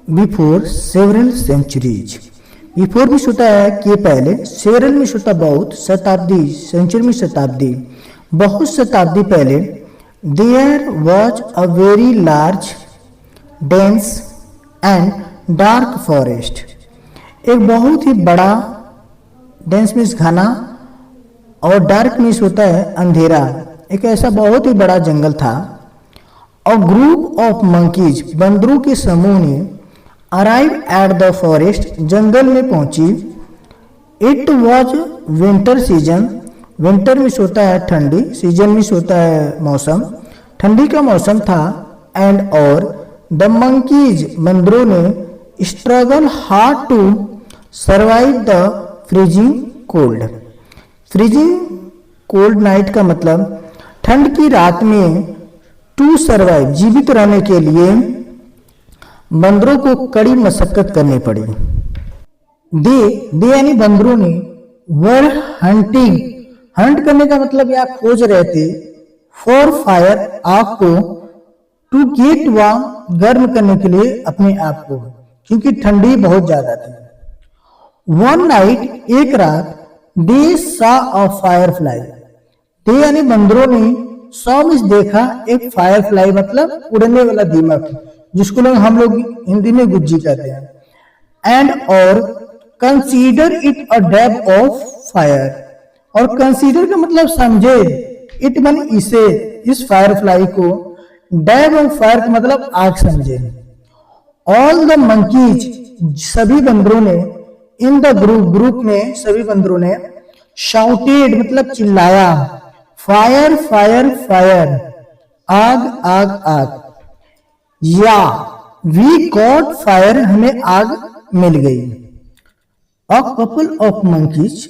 Before several centuries. Before में होता है कि पहले, सेवरल में होता बहुत, शताब्दी, सेंचुरी में शताब्दी, बहुत शताब्दी पहले। There was a very large dense and dark forest. एक बहुत ही बड़ा, डेंस मीन्स घना और डार्क मीन्स होता है अंधेरा, एक ऐसा बहुत ही बड़ा जंगल था। और ग्रुप ऑफ मंकीज, बंदरों के समूह ने अराइव एट द फॉरेस्ट, जंगल में पहुंची। It was winter season, winter में होता है ठंडी, सीजन में होता है मौसम, ठंडी का मौसम था। एंड और द मंकीज, बंदरों ने struggle hard to survive the freezing cold. Freezing cold night का मतलब ठंड की रात में, टू सर्वाइव, जीवित रहने के लिए बंदरों को कड़ी मशक्कत करनी पड़ी। दे यानी बंदरों ने वर हंटिंग, हंट करने का मतलब या खोज रहे थे, फॉर फायर, आग को, टू गेट वार्म, गर्म करने के लिए अपने आप को, क्योंकि ठंडी बहुत ज्यादा थी। वन नाइट, एक रात, दे सा अ फायर फ्लाई, दे यानी बंदरों ने, सौ में देखा, एक फायर फ्लाई मतलब उड़ने वाला दीमक, जिसको हम लोग हिंदी में गुज्जी कहते हैं। एंड और consider it a dab of fire, और कंसीडर का मतलब समझे, इट मन इसे, इस फायर फ्लाई को, डैब ऑफ फायर का मतलब आग समझे। ऑल द मंकीज, सभी बंदरों ने, इन द ग्रुप, ग्रुप में सभी बंदरों ने, शाउटेड मतलब चिल्लाया, फायर फायर फायर, आग आग आग, या वी गॉट फायर, हमें आग मिल गई। अ कपल ऑफ मंकीज,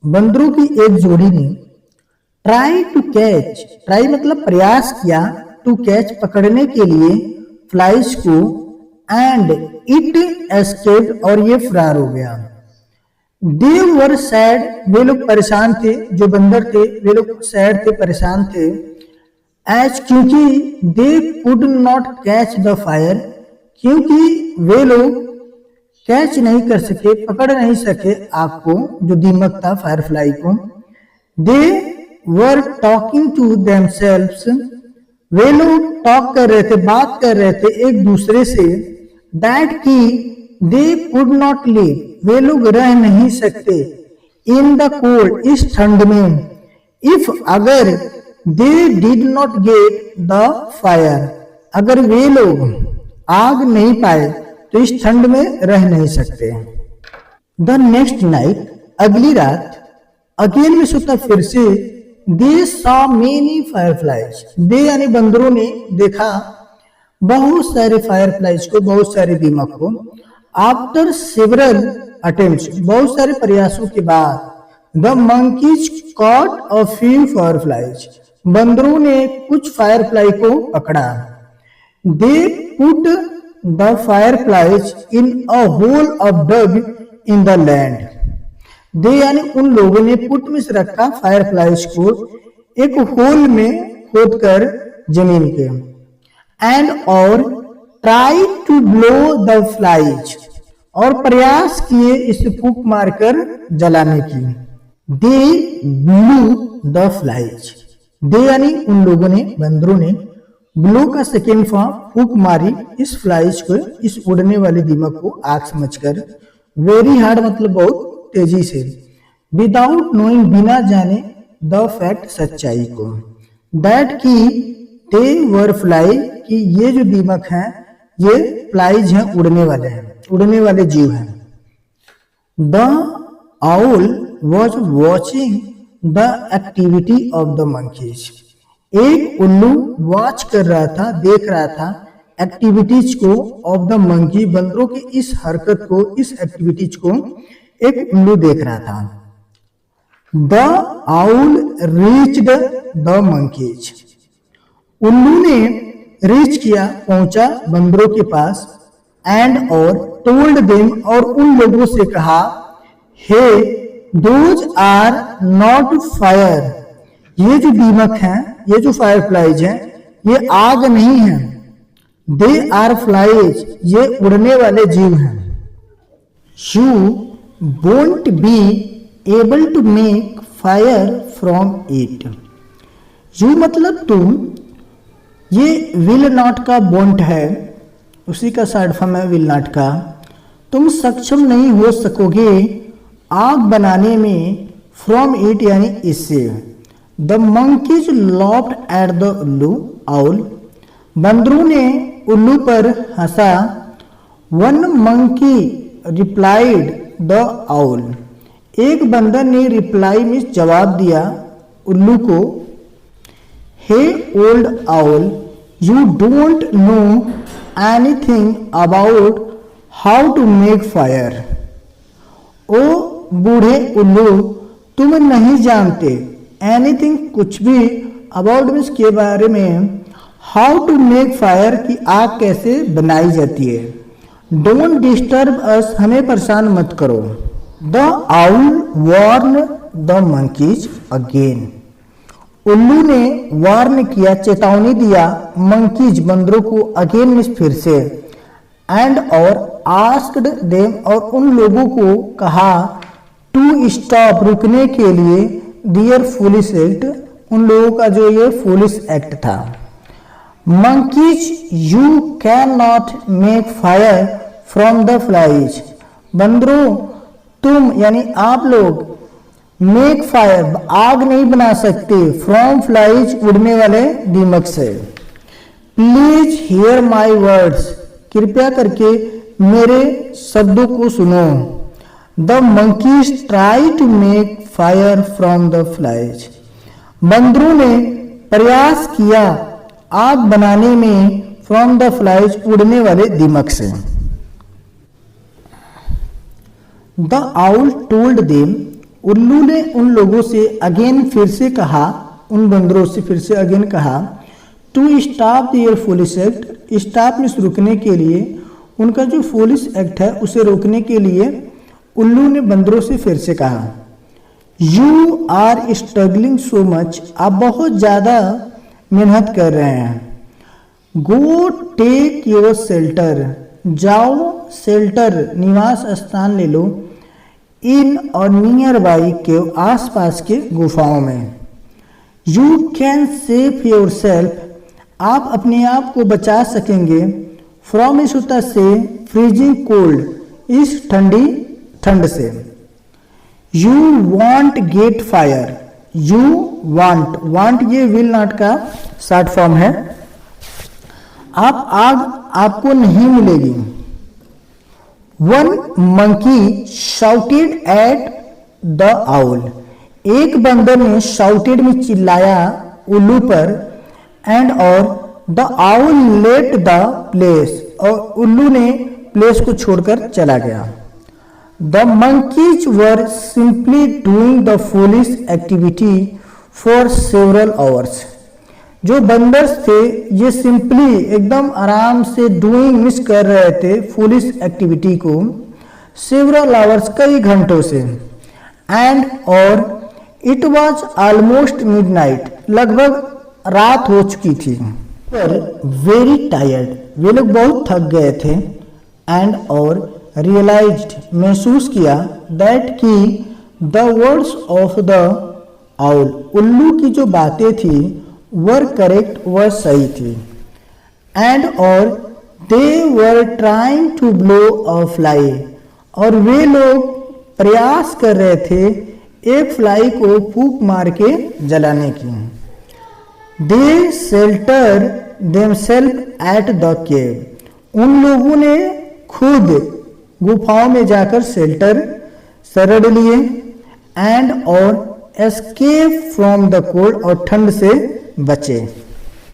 बंदरों की एक जोड़ी ने, ट्राई टू कैच, ट्राई मतलब प्रयास किया, टू कैच पकड़ने के लिए, फ्लाइज को, एंड इट एस्केप्ड, और ये फरार हो गया। दे वर सैड, वे लोग परेशान थे, जो बंदर थे वे लोग सैड थे, परेशान थे। एज, क्योंकि they could not catch the fire, क्योंकि वे लोग कैच नहीं कर सके, पकड़ नहीं सके आग को, जो दीमक था फायर फ्लाई को। दे वर टॉकिंग टू देमसेल्व्स, वे लोग टॉक कर रहे थे, बात कर रहे थे एक दूसरे से। दैट की दे कुड नॉट लिव, वे लोग रह नहीं सकते, इन द कोल्ड, इस ठंड में। इफ, अगर, they did not get the fire, अगर वे लोग आग नहीं पाए तो इस ठंड में रह नहीं सकते। द नेक्स्ट नाइट, अगली रात, अगेन में सोता फिर से, they saw many fireflies, they यानी बंदरों ने देखा बहुत सारे फायर फ्लाइज को, बहुत सारे दीमक को। आफ्टर सेवरल अटेम्प्ट्स, बहुत सारे प्रयासों के बाद, the monkeys caught a few fireflies, बंदरों ने कुछ फायर फ्लाई को पकड़ा। They put the fireflies in a hole of dug in the land, they यानी उन लोगों ने, पुट में से रखा फायर फ्लाइज को एक होल में खोद कर जमीन के। एंड और try to blow the flies, और प्रयास किए इसे फूंक मारकर जलाने की। They blew the flies, they यानी उन लोगों ने, बंदरों ने, ब्लो का सेकेंड फॉर्म फूंक मारी इस फ्लाइज को, इस उड़ने वाले दीमक को आग समझकर। वेरी हार्ड मतलब बहुत तेजी से। विदाउट नोइंग, बिना जाने, द फैक्ट, सच्चाई को। दैट की दे वर फ्लाई, कि ये जो दीमक हैं ये फ्लाइज हैं, उड़ने वाले हैं, उड़ने वाले जीव हैं। The owl was watching the activity of the monkeys, एक उल्लू वॉच कर रहा था, देख रहा था एक्टिविटीज को, ऑफ द मंकी, बंदरों की इस हरकत को, इस एक्टिविटीज को एक उल्लू देख रहा था। The owl reached the monkeys, उल्लू ने रीच किया, पहुंचा बंदरों के पास। एंड और टोल्ड देम, और उन लोगों से कहा, हे दोज आर नॉट फायर, ये जो दीमक हैं, ये जो फायर फ्लाइज हैं, ये आग नहीं है। दे आर फ्लाइज, ये उड़ने वाले जीव हैं। You won't be able to make fire from it. You मतलब तुम, ये विल नॉट का वोंट है, उसी का शॉर्ट फॉर्म है विल नॉट का। तुम सक्षम नहीं हो सकोगे आग बनाने में, फ्रॉम इट यानी इससे। The monkeys laughed at the उल्लू आउल, बंदरों ने उल्लू पर हंसा। One monkey replied the owl, एक बंदर ने रिप्लाई में जवाब दिया उल्लू को। Hey old owl, you don't know anything about how to make fire. ओ बूढ़े उल्लू, तुम नहीं जानते एनीथिंग कुछ भी, अबाउट मीन्स के बारे में, हाउ टू मेक फायर की आग कैसे बनाई जाती है। डोंट डिस्टर्ब अस, हमें परेशान मत करो। The owl warn the monkeys again, उल्लू ने वार्न किया, चेतावनी दिया मंकीज बंदरों को, अगेन मीन्स फिर से। एंड और आस्क्ड देम, और उन लोगों को कहा, टू स्टॉप रुकने के लिए, दियर फूलिश एक्ट, उन लोगों का जो ये फूलिश एक्ट था। Monkeys you can not make fire from the flies, बंदरों तुम यानी आप लोग मेक फायर आग नहीं बना सकते, फ्रॉम फ्लाइज उड़ने वाले दीमक से। प्लीज हियर माई वर्ड्स, कृपया करके मेरे शब्दों को सुनो। The monkeys try to make fire from the flies, बंदरों ने प्रयास किया आग बनाने में, फ्रॉम द फ्लाइज उड़ने वाले दीमक से। द आउल टोल्ड देम, उल्लू ने उन लोगों से अगेन फिर से कहा, उन बंदरों से फिर से अगेन कहा, to stop their foolish act, stop means रुकने के लिए, उनका जो फूलिश एक्ट है उसे रोकने के लिए उल्लू ने बंदरों से फिर से कहा। You are struggling so much, आप बहुत ज़्यादा मेहनत कर रहे हैं। गो टेक योर शेल्टर, जाओ शेल्टर निवास स्थान ले लो, इन और नियर बाई के आसपास के गुफाओं में। You can save your self, आप अपने आप को बचा सकेंगे, फ्रॉम इस होता से फ्रीजिंग कोल्ड, इस ठंडी ठंड से। You won't get fire, you won't ये विल नॉट का शॉर्ट फॉर्म है। आप आग आपको नहीं मिलेगी। One monkey shouted at the owl, एक बंदर ने शाउटेड में चिल्लाया उल्लू पर। एंड और the owl let the place, और उल्लू ने प्लेस को छोड़कर चला गया। The monkeys were simply doing the foolish activity for several hours, जो बंदर्स थे ये सिंपली एकदम आराम से डूइंग मिस कर रहे थे फूलिश एक्टिविटी को, सेवरल आवर्स कई घंटों से। एंड और इट वॉज ऑलमोस्ट मिडनाइट, लगभग रात हो चुकी थी। पर वेरी टायर्ड, वे लोग बहुत थक गए थे। एंड और रियलाइज्ड, महसूस किया, दैट कि the words of the owl, उल्लू की जो बातें थी वर करेक्ट, वह सही थी। एंड और they were trying to blow a fly, और वे लोग प्रयास कर रहे थे एक फ्लाई को फूंक मार के जलाने की। They shelter themselves at the cave, उन लोगों ने खुद गुफाओं में जाकर शेल्टर शरण लिए। एंड और एस्केप फ्रॉम द कोल्ड, और ठंड से बचे।